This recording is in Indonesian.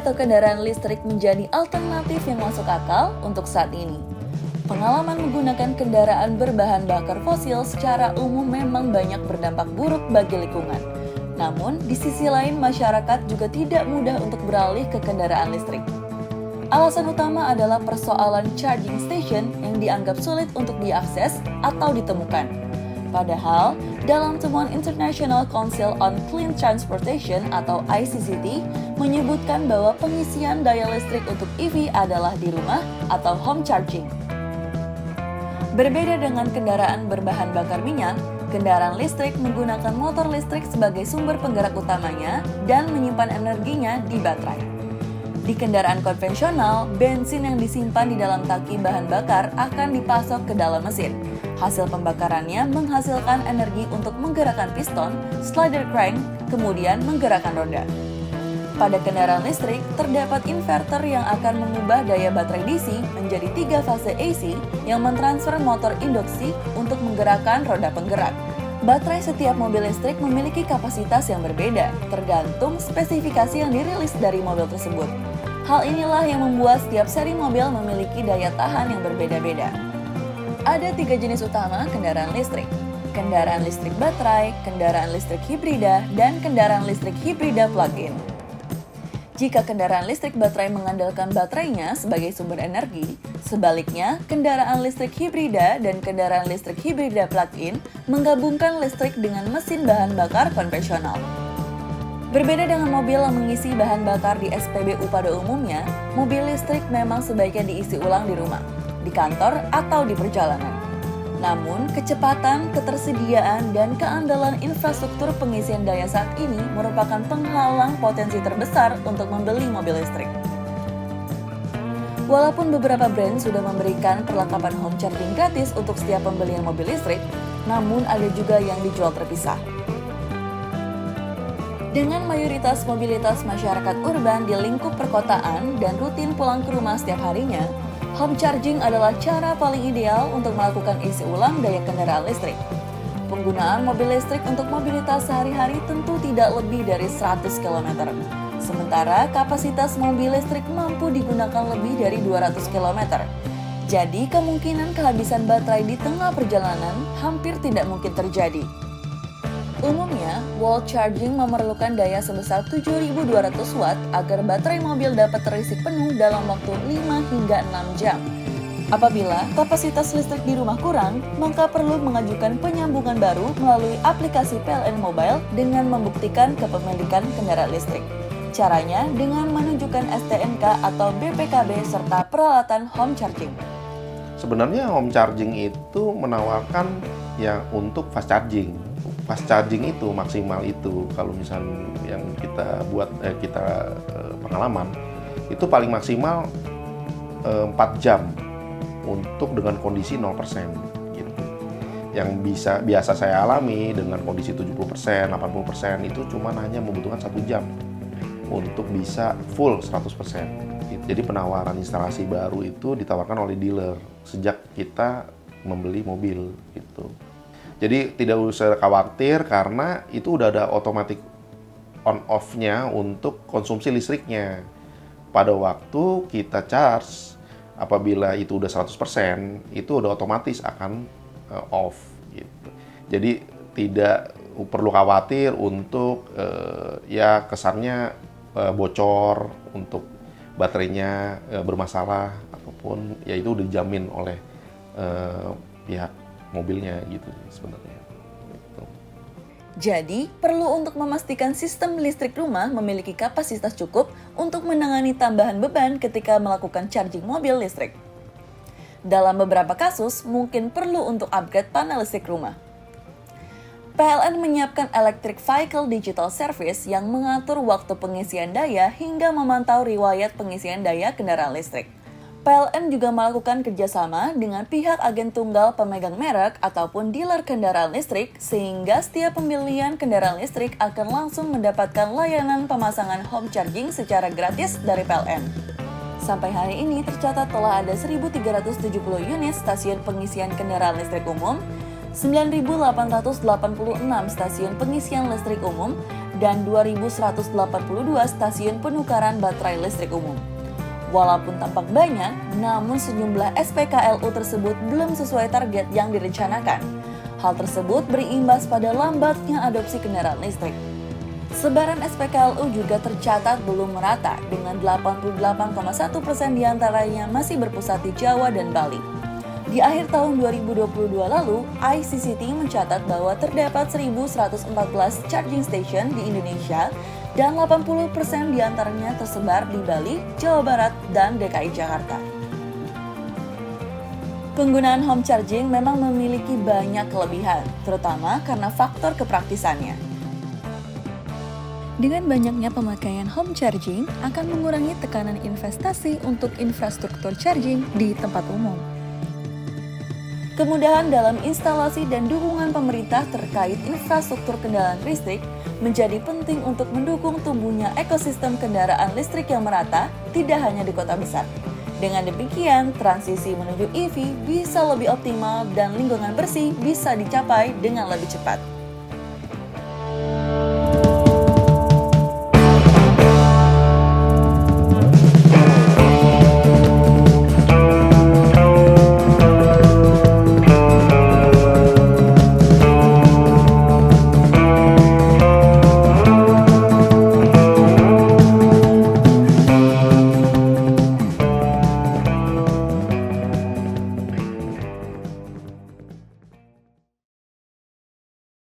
atau kendaraan listrik menjadi alternatif yang masuk akal untuk saat ini. Pengalaman menggunakan kendaraan berbahan bakar fosil secara umum memang banyak berdampak buruk bagi lingkungan. Namun, di sisi lain masyarakat juga tidak mudah untuk beralih ke kendaraan listrik. Alasan utama adalah persoalan charging station yang dianggap sulit untuk diakses atau ditemukan. Padahal, dalam temuan International Council on Clean Transportation atau ICCT menyebutkan bahwa pengisian daya listrik untuk EV adalah di rumah atau home charging. Berbeda dengan kendaraan berbahan bakar minyak, kendaraan listrik menggunakan motor listrik sebagai sumber penggerak utamanya dan menyimpan energinya di baterai. Di kendaraan konvensional, bensin yang disimpan di dalam tangki bahan bakar akan dipasok ke dalam mesin. Hasil pembakarannya menghasilkan energi untuk menggerakkan piston, slider crank, kemudian menggerakkan roda. Pada kendaraan listrik, terdapat inverter yang akan mengubah daya baterai DC menjadi 3 fase AC yang mentransfer motor induksi untuk menggerakkan roda penggerak. Baterai setiap mobil listrik memiliki kapasitas yang berbeda, tergantung spesifikasi yang dirilis dari mobil tersebut. Hal inilah yang membuat setiap seri mobil memiliki daya tahan yang berbeda-beda. Ada 3 jenis utama kendaraan listrik: kendaraan listrik baterai, kendaraan listrik hibrida, dan kendaraan listrik hibrida plug-in. Jika kendaraan listrik baterai mengandalkan baterainya sebagai sumber energi, sebaliknya kendaraan listrik hibrida dan kendaraan listrik hibrida plug-in menggabungkan listrik dengan mesin bahan bakar konvensional. Berbeda dengan mobil yang mengisi bahan bakar di SPBU pada umumnya, mobil listrik memang sebaiknya diisi ulang di rumah, di kantor, atau di perjalanan. Namun, kecepatan, ketersediaan, dan keandalan infrastruktur pengisian daya saat ini merupakan penghalang potensi terbesar untuk membeli mobil listrik. Walaupun beberapa brand sudah memberikan perlengkapan home charging gratis untuk setiap pembelian mobil listrik, namun ada juga yang dijual terpisah. Dengan mayoritas mobilitas masyarakat urban di lingkup perkotaan dan rutin pulang ke rumah setiap harinya, home charging adalah cara paling ideal untuk melakukan isi ulang daya kendaraan listrik. Penggunaan mobil listrik untuk mobilitas sehari-hari tentu tidak lebih dari 100 km. Sementara kapasitas mobil listrik mampu digunakan lebih dari 200 km. Jadi kemungkinan kehabisan baterai di tengah perjalanan hampir tidak mungkin terjadi. Umumnya, wall charging memerlukan daya sebesar 7.200 watt agar baterai mobil dapat terisi penuh dalam waktu 5 hingga 6 jam. Apabila kapasitas listrik di rumah kurang, maka perlu mengajukan penyambungan baru melalui aplikasi PLN Mobile dengan membuktikan kepemilikan kendaraan listrik. Caranya dengan menunjukkan STNK atau BPKB serta peralatan home charging. Sebenarnya home charging itu menawarkan yang untuk fast charging. Fast charging itu maksimal itu kalau misalnya yang kita buat pengalaman itu paling maksimal 4 jam untuk dengan kondisi 0% gitu. Yang biasa saya alami dengan kondisi 70%, 80% itu cuma hanya membutuhkan 1 jam untuk bisa full 100%. Jadi penawaran instalasi baru itu ditawarkan oleh dealer sejak kita membeli mobil gitu. Jadi tidak usah khawatir karena itu udah ada otomatis on off-nya untuk konsumsi listriknya. Pada waktu kita charge, apabila itu udah 100%, itu udah otomatis akan off gitu. Jadi tidak perlu khawatir untuk ya kesannya bocor untuk baterainya bermasalah ataupun ya itu udah dijamin oleh pihak mobilnya gitu sebenarnya. Gitu. Jadi, perlu untuk memastikan sistem listrik rumah memiliki kapasitas cukup untuk menangani tambahan beban ketika melakukan charging mobil listrik. Dalam beberapa kasus, mungkin perlu untuk upgrade panel listrik rumah. PLN menyiapkan Electric Vehicle Digital Service yang mengatur waktu pengisian daya hingga memantau riwayat pengisian daya kendaraan listrik. PLN juga melakukan kerjasama dengan pihak agen tunggal pemegang merek ataupun dealer kendaraan listrik sehingga setiap pembelian kendaraan listrik akan langsung mendapatkan layanan pemasangan home charging secara gratis dari PLN. Sampai hari ini tercatat telah ada 1.370 unit stasiun pengisian kendaraan listrik umum, 9.886 stasiun pengisian listrik umum, dan 2.182 stasiun penukaran baterai listrik umum. Walaupun tampak banyak, namun sejumlah SPKLU tersebut belum sesuai target yang direncanakan. Hal tersebut berimbas pada lambatnya adopsi kendaraan listrik. Sebaran SPKLU juga tercatat belum merata, dengan 88,1% diantaranya masih berpusat di Jawa dan Bali. Di akhir tahun 2022 lalu, ICCT mencatat bahwa terdapat 1.114 charging station di Indonesia dan 80% diantaranya tersebar di Bali, Jawa Barat, dan DKI Jakarta. Penggunaan home charging memang memiliki banyak kelebihan, terutama karena faktor kepraktisannya. Dengan banyaknya pemakaian home charging akan mengurangi tekanan investasi untuk infrastruktur charging di tempat umum. Kemudahan dalam instalasi dan dukungan pemerintah terkait infrastruktur kendaraan listrik menjadi penting untuk mendukung tumbuhnya ekosistem kendaraan listrik yang merata, tidak hanya di kota besar. Dengan demikian, transisi menuju EV bisa lebih optimal dan lingkungan bersih bisa dicapai dengan lebih cepat.